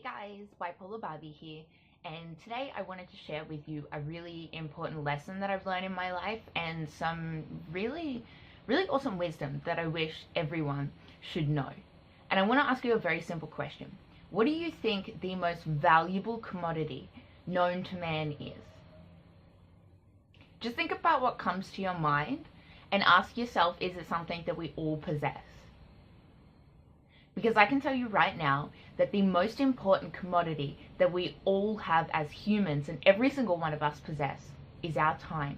Hey guys, Bipolar Barbie here, and today I wanted to share with you a really important lesson that I've learned in my life and some really awesome wisdom that I wish everyone should know. And I want to ask you a very simple question. What do you think the most valuable commodity known to man is? Just think about what comes to your mind and ask yourself, is it something that we all possess? Because I can tell you right now that the most important commodity that we all have as humans, and every single one of us possess, is our time.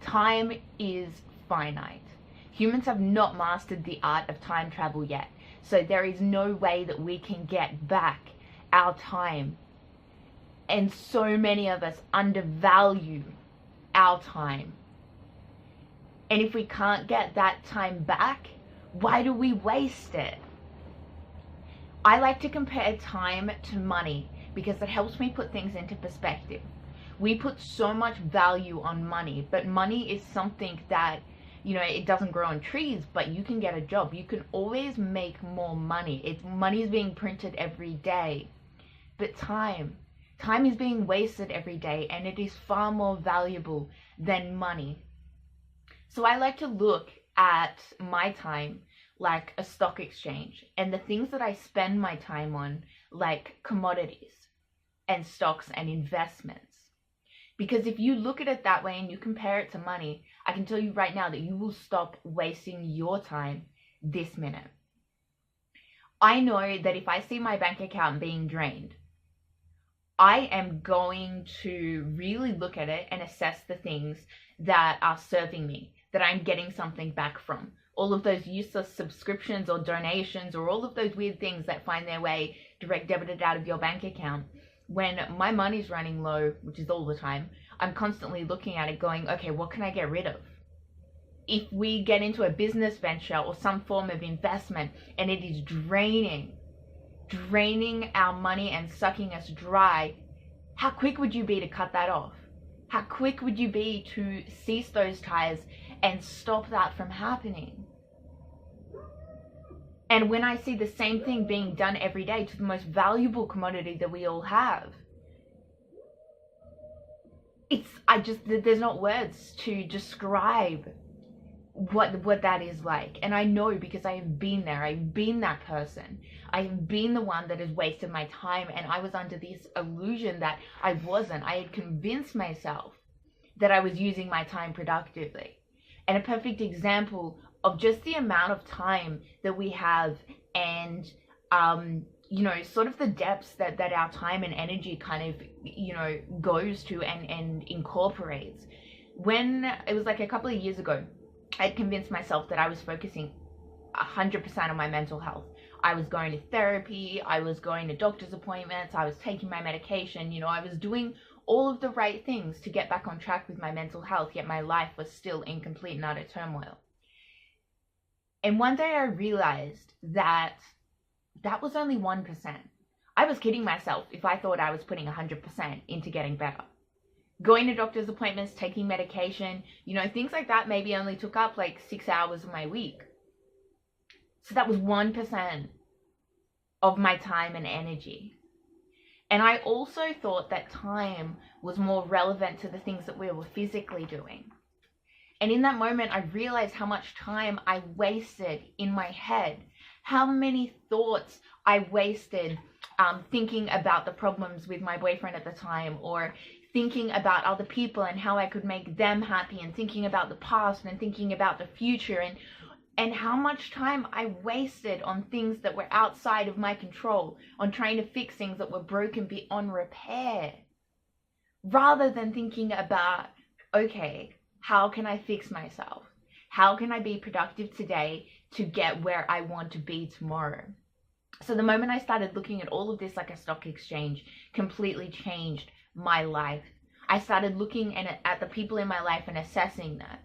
Time is finite. Humans have not mastered the art of time travel yet, so there is no way that we can get back our time. And so many of us undervalue our time. And if we can't get that time back, why do we waste it? I like to compare time to money because it helps me put things into perspective. We put so much value on money, but money is something that, it doesn't grow on trees, but you can get a job. You can always make more money. Money is being printed every day. But time is being wasted every day, and it is far more valuable than money. So I like to look at my time like a stock exchange, and the things that I spend my time on like commodities and stocks and investments. Because if you look at it that way and you compare it to money, I can tell you right now that you will stop wasting your time this minute. I know that if I see my bank account being drained, I am going to really look at it and assess the things that are serving me, that I'm getting something back from. All of those useless subscriptions or donations or all of those weird things that find their way direct debited out of your bank account. When my money's running low, which is all the time, I'm constantly looking at it going, okay, what can I get rid of? If we get into a business venture or some form of investment and it is draining our money and sucking us dry, how quick would you be to cut that off? How quick would you be to cease those ties and stop that from happening? And when I see the same thing being done every day to the most valuable commodity that we all have, there's not words to describe what that is like. And I know because I have been there. I've been that person. I have been the one that has wasted my time, and I was under this illusion that I wasn't. I had convinced myself that I was using my time productively. And a perfect example of just the amount of time that we have and, sort of the depths that our time and energy kind of, goes to and incorporates. When it was like a couple of years ago, I had convinced myself that I was focusing 100% on my mental health. I was going to therapy, I was going to doctor's appointments, I was taking my medication, I was doing all of the right things to get back on track with my mental health, yet my life was still in complete and utter turmoil. And one day I realized that was only 1%. I was kidding myself if I thought I was putting 100% into getting better. Going to doctor's appointments, taking medication, things like that maybe only took up like 6 hours of my week. So that was 1% of my time and energy. And I also thought that time was more relevant to the things that we were physically doing. And in that moment, I realized how much time I wasted in my head, how many thoughts I wasted thinking about the problems with my boyfriend at the time, or thinking about other people and how I could make them happy, and thinking about the past and thinking about the future, and how much time I wasted on things that were outside of my control, on trying to fix things that were broken beyond repair, rather than thinking about, okay, how can I fix myself? How can I be productive today to get where I want to be tomorrow? So the moment I started looking at all of this like a stock exchange, completely changed my life. I started looking at the people in my life and assessing that.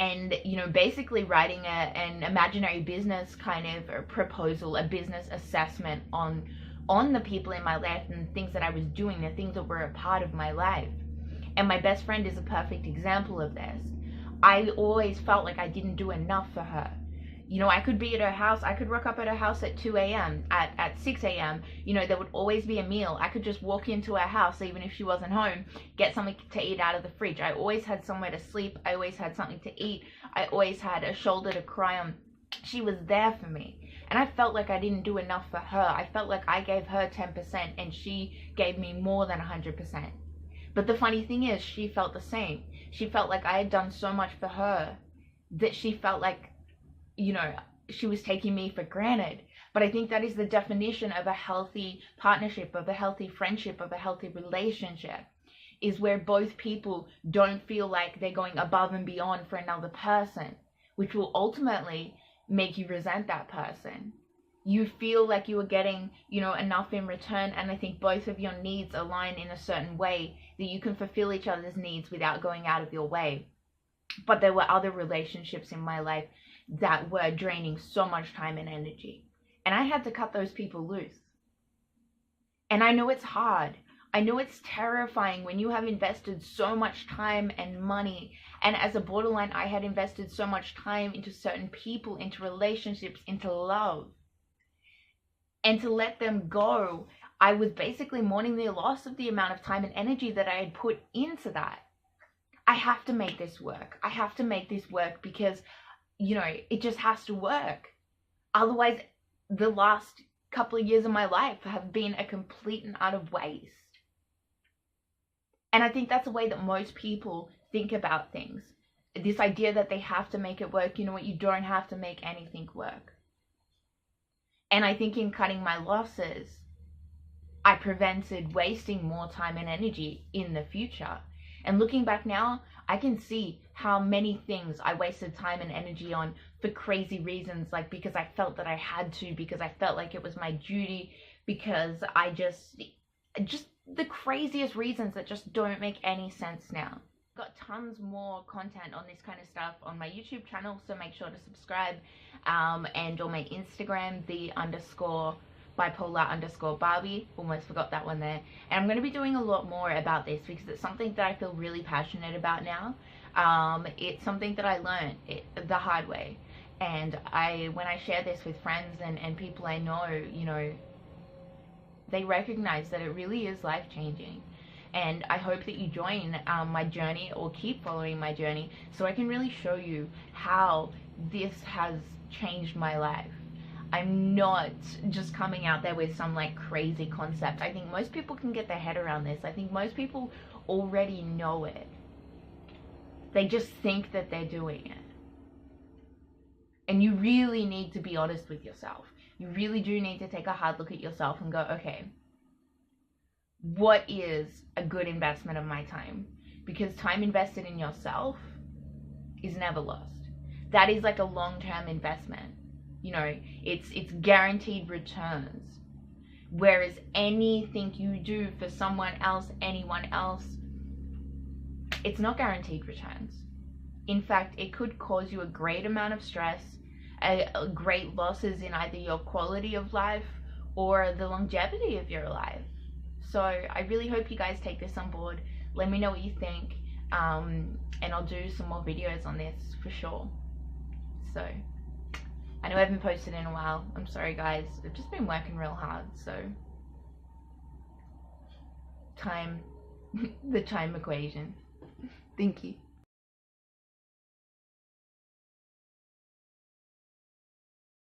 And, basically writing an imaginary business kind of proposal, a business assessment on the people in my life and things that I was doing, the things that were a part of my life. And my best friend is a perfect example of this. I always felt like I didn't do enough for her. You know, I could be at her house. I could rock up at her house at 2 a.m. At 6 a.m. You know, there would always be a meal. I could just walk into her house, even if she wasn't home, get something to eat out of the fridge. I always had somewhere to sleep. I always had something to eat. I always had a shoulder to cry on. She was there for me. And I felt like I didn't do enough for her. I felt like I gave her 10% and she gave me more than 100%. But the funny thing is, she felt the same. She felt like I had done so much for her that she felt like, you know, she was taking me for granted. But I think that is the definition of a healthy partnership, of a healthy friendship, of a healthy relationship, is where both people don't feel like they're going above and beyond for another person, which will ultimately make you resent that person. You feel like you are getting, you know, enough in return, and I think both of your needs align in a certain way that you can fulfill each other's needs without going out of your way. But there were other relationships in my life that were draining so much time and energy, and I had to cut those people loose. And I know it's hard. I know it's terrifying when you have invested so much time and money, and as a borderline, I had invested so much time into certain people, into relationships, into love, and to let them go, I was basically mourning the loss of the amount of time and energy that I had put into that. I have to make this work. I have to make this work because, you know, it just has to work. Otherwise, the last couple of years of my life have been a complete and utter waste. And I think that's the way that most people think about things. This idea that they have to make it work. You know what? You don't have to make anything work. And I think in cutting my losses, I prevented wasting more time and energy in the future. And looking back now, I can see how many things I wasted time and energy on for crazy reasons, like because I felt that I had to, because I felt like it was my duty, because I just the craziest reasons that just don't make any sense now. I've got tons more content on this kind of stuff on my YouTube channel, so make sure to subscribe, and on my Instagram, _Bipolar _Barbie, almost forgot that one there. And I'm going to be doing a lot more about this because it's something that I feel really passionate about now. It's something that I learned the hard way, and when I share this with friends and people I know, you know, they recognize that it really is life-changing. And I hope that you join my journey, or keep following my journey, so I can really show you how this has changed my life. I'm not just coming out there with some like crazy concept. I think most people can get their head around this. I think most people already know it. They just think that they're doing it. And you really need to be honest with yourself. You really do need to take a hard look at yourself and go, okay, what is a good investment of my time? Because time invested in yourself is never lost. That is like a long-term investment. You know, it's guaranteed returns. Whereas anything you do for someone else, anyone else, it's not guaranteed returns. In fact, it could cause you a great amount of stress, a great losses in either your quality of life or the longevity of your life. So I really hope you guys take this on board. Let me know what you think, and I'll do some more videos on this for sure. So I know I haven't posted in a while. I'm sorry guys, I've just been working real hard, so time, the time equation. Thank you.